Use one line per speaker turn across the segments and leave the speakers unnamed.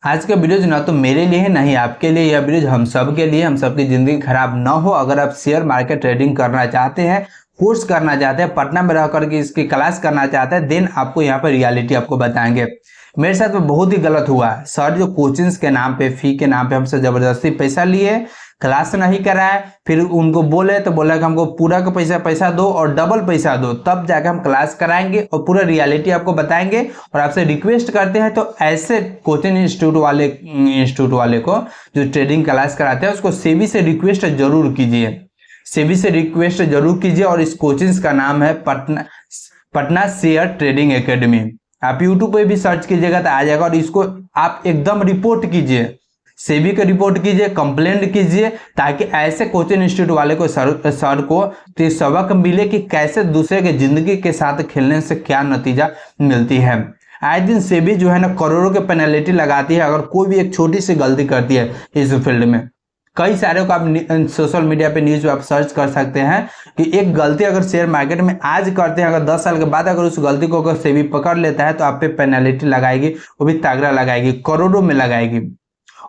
आज का वीडियो ना तो मेरे लिए है ना ही आपके लिए, यह वीडियो हम सब के लिए, हम सबकी ज़िंदगी खराब ना हो। अगर आप शेयर मार्केट ट्रेडिंग करना चाहते हैं, कोर्स करना चाहते हैं, पटना में रह करके इसकी क्लास करना चाहते हैं, देन आपको यहाँ पर रियलिटी आपको बताएंगे। मेरे साथ में बहुत ही गलत हुआ। सर जो कोचिंग्स के नाम पे, फी के नाम पे हमसे ज़बरदस्ती पैसा लिए, क्लास नहीं कराए, फिर उनको बोले तो बोला कि हमको पूरा का पैसा दो और डबल पैसा दो, तब जाकर हम क्लास कराएंगे और पूरा रियलिटी आपको बताएंगे। और आपसे रिक्वेस्ट करते हैं तो ऐसे कोचिंग इंस्टीट्यूट वाले को जो ट्रेडिंग क्लास कराते हैं उसको सेबी से रिक्वेस्ट जरूर कीजिए, सेबी से रिक्वेस्ट जरूर कीजिए। और इस कोचिंग का नाम है पटना शेयर ट्रेडिंग एकेडमी। आप यूट्यूब पे भी सर्च कीजिएगा तो आ जाएगा। और इसको आप एकदम रिपोर्ट कीजिए, सेबी को रिपोर्ट कीजिए, कंप्लेंट कीजिए, ताकि ऐसे कोचिंग इंस्टीट्यूट वाले को सर को तो सबक मिले कि कैसे दूसरे के जिंदगी के साथ खेलने से क्या नतीजा मिलती है। आए दिन सेबी जो है ना करोड़ों के पेनल्टी लगाती है अगर कोई भी एक छोटी सी गलती करती है इस फील्ड में। कई सारे को आप सोशल मीडिया पे न्यूज पे आप सर्च कर सकते हैं कि एक गलती अगर शेयर मार्केट में आज करते हैं, अगर 10 साल के बाद अगर उस गलती को अगर सेबी पकड़ लेता है तो आप पे पेनल्टी लगाएगी, वो भी तगड़ा लगाएगी, करोड़ों में लगाएगी।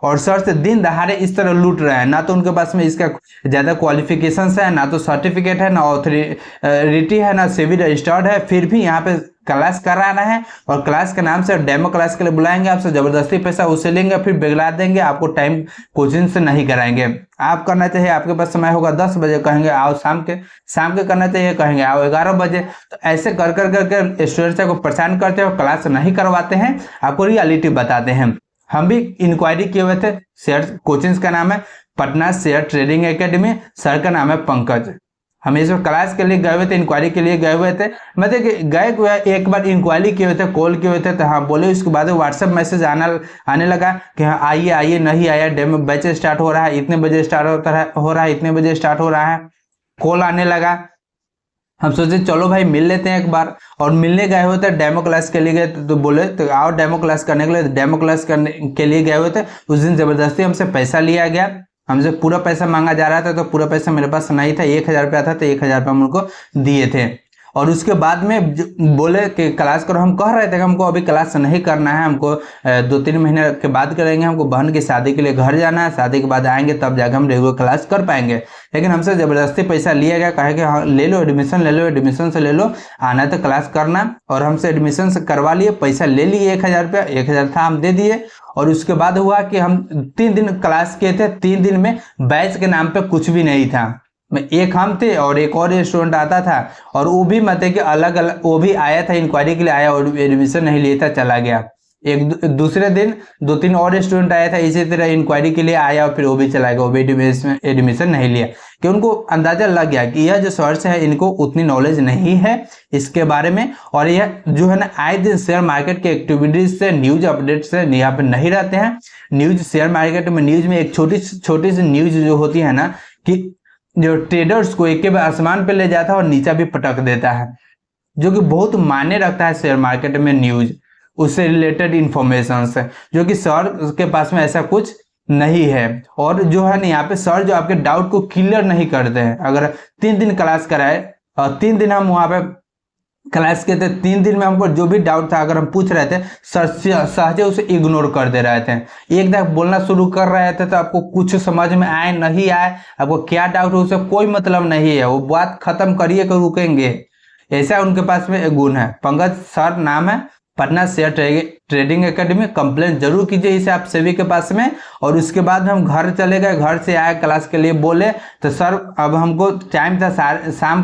और सर से दिन दहाड़े इस तरह लूट रहे हैं। ना तो उनके पास में इसका ज़्यादा क्वालिफिकेशंस है, ना तो सर्टिफिकेट है, ना ऑथोरिटी है, ना सेबी रजिस्टर्ड है, फिर भी यहाँ पे क्लास करा रहे हैं। और क्लास के नाम से डेमो क्लास के लिए बुलाएंगे, आपसे ज़बरदस्ती पैसा उसे लेंगे, फिर बिगड़ा देंगे, आपको टाइम कोचिंग से नहीं कराएंगे। आप करना चाहिए, आपके पास समय होगा 10 बजे, कहेंगे आओ शाम के करना चाहिए, कहेंगे आओ 11 बजे। तो ऐसे कर कर स्टूडेंट्स को परेशान करते हैं, क्लास नहीं करवाते हैं, आपको रियलिटी बताते हैं। हम भी इंक्वायरी किए हुए थे। शेयर कोचिंग्स का नाम है Patna share trading academy, sir का नाम है पंकज। हम इस क्लास के लिए गए हुए थे, इंक्वायरी के लिए गए हुए थे। मतलब गए हुए एक बार इंक्वायरी किए हुए थे, कॉल किए हुए थे तो हाँ बोले। उसके बाद व्हाट्सएप मैसेज आने लगा कि हाँ आइए, नहीं आया, डेमो बैच स्टार्ट हो रहा है, इतने बजे स्टार्ट हो रहा है, इतने बजे स्टार्ट हो रहा है, कॉल आने लगा। हम सोचे चलो भाई मिल लेते हैं एक बार। और मिलने गए हुए थे, डेमो क्लास के लिए गए तो बोले तो आओ डेमो क्लास करने के लिए। डेमो क्लास करने के लिए गए हुए थे, उस दिन जबरदस्ती हमसे पैसा लिया गया, हमसे पूरा पैसा मांगा जा रहा था। तो पूरा पैसा मेरे पास नहीं था, 1000 रुपया था, तो 1000 रुपया हम उनको दिए थे। और उसके बाद में बोले कि क्लास करो। हम कह रहे थे कि हमको अभी क्लास नहीं करना है, हमको 2-3 महीने के बाद करेंगे, हमको बहन की शादी के लिए घर जाना है, शादी के बाद आएंगे तब जाकर हम रेगुलर क्लास कर पाएंगे। लेकिन हमसे ज़बरदस्ती पैसा लिया गया, कहे कि हाँ ले लो एडमिशन, ले लो एडमिशन से ले लो, आना तो क्लास करना। और हमसे एडमिशन से करवा लिए, पैसा ले लिए 1000 रुपया, 1000 था हम दे दिए। और उसके बाद हुआ कि हम 3 दिन क्लास किए थे, 3 दिन में बैच के नाम पे कुछ भी नहीं था। एक हम थे और एक और स्टूडेंट आता था, और वो भी मतलब कि अलग अलग, वो भी आया था इंक्वायरी के लिए आया और एडमिशन नहीं लिया था, चला गया। एक दूसरे दिन 2-3 और स्टूडेंट आया था इसी तरह इंक्वायरी के लिए आया और फिर वो भी चला गया, वो भी एडमिशन नहीं लिया। कि उनको अंदाजा लग गया कि यह जो सोर्स है इनको उतनी नॉलेज नहीं है इसके बारे में। और यह जो है ना आए दिन शेयर मार्केट के एक्टिविटीज से, न्यूज अपडेट से यहाँ पे नहीं रहते हैं। न्यूज शेयर मार्केट में न्यूज में एक छोटी सी न्यूज जो होती है ना, कि जो ट्रेडर्स को एक बार आसमान पे ले जाता है और नीचा भी पटक देता है, जो कि बहुत मायने रखता है शेयर मार्केट में न्यूज, उससे रिलेटेड इंफॉर्मेशन से, जो कि सर के पास में ऐसा कुछ नहीं है। और जो है ना यहाँ पे सर जो आपके डाउट को क्लियर नहीं करते हैं। अगर 3 दिन क्लास कराए और 3 दिन हम वहाँ पे क्लास के थे, 3 दिन में हमको जो भी डाउट था अगर हम पूछ रहे थे, सर सहजे उसे इग्नोर कर दे रहे थे। एक दफा बोलना शुरू कर रहे थे तो आपको कुछ समझ में आए नहीं आए, आपको क्या डाउट है उससे कोई मतलब नहीं है, वो बात खत्म करिए कर रुकेंगे। ऐसा उनके पास में एक गुण है। पंकज सर नाम है, Patna share trading academy. Complaint जरूर कीजिए इसे आप सेबी के पास में। और उसके बाद हम घर चले गए, घर से आए क्लास के लिए बोले तो सर अब हमको टाइम था शाम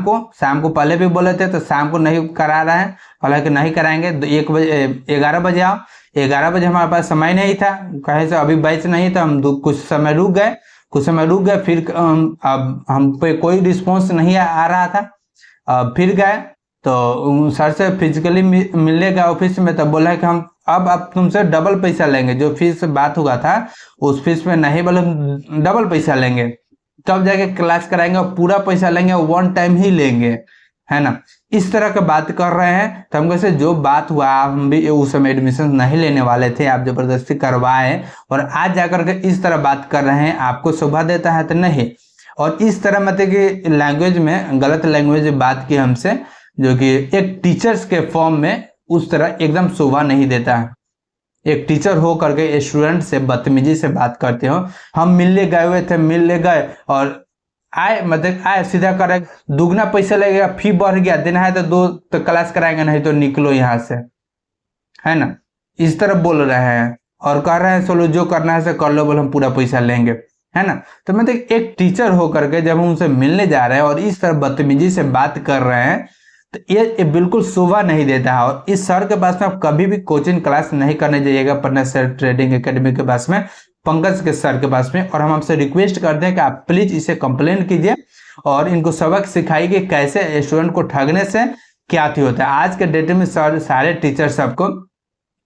को पहले भी बोले थे तो शाम को नहीं करा रहे हैं, हालांकि नहीं कराएंगे। 1 बजे 11 बजे आओ, 11 बजे हमारे पास समय नहीं था, कहे से अभी बैच नहीं था। हम कुछ समय रुक गए, फिर अब हम पे कोई रिस्पॉन्स नहीं आ रहा था। फिर गए तो सर से फिजिकली मिलने गए ऑफिस में, तब बोला है कि हम अब तुमसे डबल पैसा लेंगे, जो फीस बात हुआ था उस फीस में नहीं, बोले डबल पैसा लेंगे, तब जाके क्लास कराएंगे और पूरा पैसा लेंगे, 1 टाइम ही लेंगे, है ना। इस तरह का बात कर रहे हैं। तो हम कैसे जो बात हुआ, हम भी उस समय एडमिशन नहीं लेने वाले थे, आप जबरदस्ती करवाए और आज जाकर के इस तरह बात कर रहे हैं, आपको शोभा देता है तो नहीं। और इस तरह मतलब कि लैंग्वेज में गलत लैंग्वेज बात की हमसे, जो कि एक टीचर्स के फॉर्म में उस तरह एकदम शोभा नहीं देता है। एक टीचर हो करके स्टूडेंट से बदतमीजी से बात करते हो। हम मिलने गए हुए थे, मिलने गए और आए, मतलब आए सीधा करे दुगना पैसा लगेगा, फी बढ़ गया, देना है तो 2 तो क्लास कराएंगे, नहीं तो निकलो यहाँ से, है ना, इस तरह बोल रहे हैं और कह रहे हैं चलो जो करना है से कर लो, बोल हम पूरा पैसा लेंगे, है ना। तो मतलब एक टीचर हो करके जब हम उनसे मिलने जा रहे हैं और इस तरह बदतमीजी से बात कर रहे हैं तो ये बिल्कुल शोभा नहीं देता है। और इस सर के पास में आप कभी भी कोचिंग क्लास नहीं करने जाइएगा, पटना सर ट्रेडिंग एकेडमी के पास में, पंकज के सर के पास में। और हम आपसे रिक्वेस्ट करते हैं कि आप प्लीज इसे कंप्लेन कीजिए और इनको सबक सिखाइए कि कैसे स्टूडेंट को ठगने से क्या होता है। आज के डेट में सारे टीचर सबको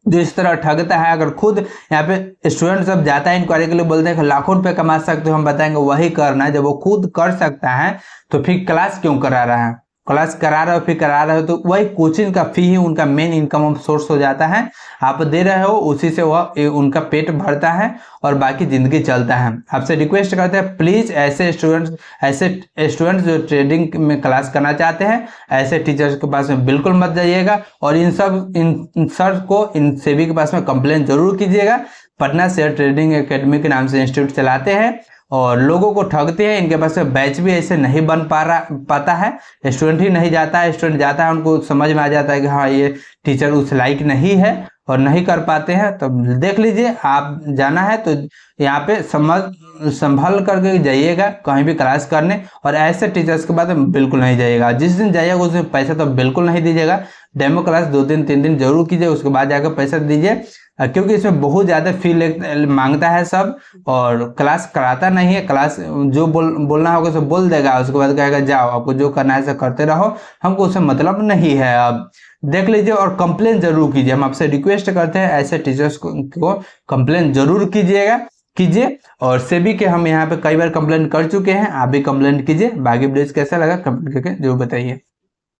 जो इस तरह ठगता है, अगर खुद यहाँ पे स्टूडेंट सब जाता है इंक्वायरी के लिए, बोलते हैं कि लाखों रुपए कमा सकते हो, हम बताएंगे वही करना है। जब वो खुद कर सकता है तो फिर क्लास क्यों करा रहा है, क्लास करा रहे हो फिर करा रहे हो तो वही कोचिंग का फी ही उनका मेन इनकम सोर्स हो जाता है। आप दे रहे हो, उसी से वह उनका पेट भरता है और बाकी जिंदगी चलता है। आपसे रिक्वेस्ट करते हैं प्लीज ऐसे स्टूडेंट्स जो ट्रेडिंग में क्लास करना चाहते हैं, ऐसे टीचर्स के पास में बिल्कुल मत जाइएगा और इन सर को, इन सभी के पास में कंप्लेन जरूर कीजिएगा। पटना शेयर ट्रेडिंग एकेडमी के नाम से इंस्टीट्यूट चलाते हैं और लोगों को ठगते हैं। इनके पास में बैच भी ऐसे नहीं बन पाता है, स्टूडेंट ही नहीं जाता है, स्टूडेंट जाता है उनको समझ में आ जाता है कि हाँ ये टीचर उस लायक नहीं है और नहीं कर पाते हैं। तो देख लीजिए, आप जाना है तो यहाँ पे संभल करके जाइएगा कहीं भी क्लास करने, और ऐसे टीचर्स के बाद बिल्कुल नहीं जाइएगा। जिस दिन जाइएगा उस दिन पैसा तो बिल्कुल नहीं दीजिएगा, डेमो क्लास 2 दिन 3 दिन जरूर कीजिए, उसके बाद जाकर पैसा दीजिए, क्योंकि इसमें बहुत ज़्यादा फी मांगता है सब और क्लास कराता नहीं है। क्लास जो बोलना होगा सब बोल देगा, उसके बाद कहेगा जाओ आपको जो करना है सब करते रहो, हमको उससे मतलब नहीं है। अब देख लीजिए और कंप्लेन जरूर कीजिए, हम आपसे रिक्वेस्ट करते हैं ऐसे टीचर्स को कंप्लेन जरूर कीजिए। और सेबी के हम यहाँ पे कई बार कंप्लेन कर चुके हैं, आप भी कंप्लेन कीजिए। बाकी वीडियोस कैसा लगा कमेंट करके जरूर बताइए।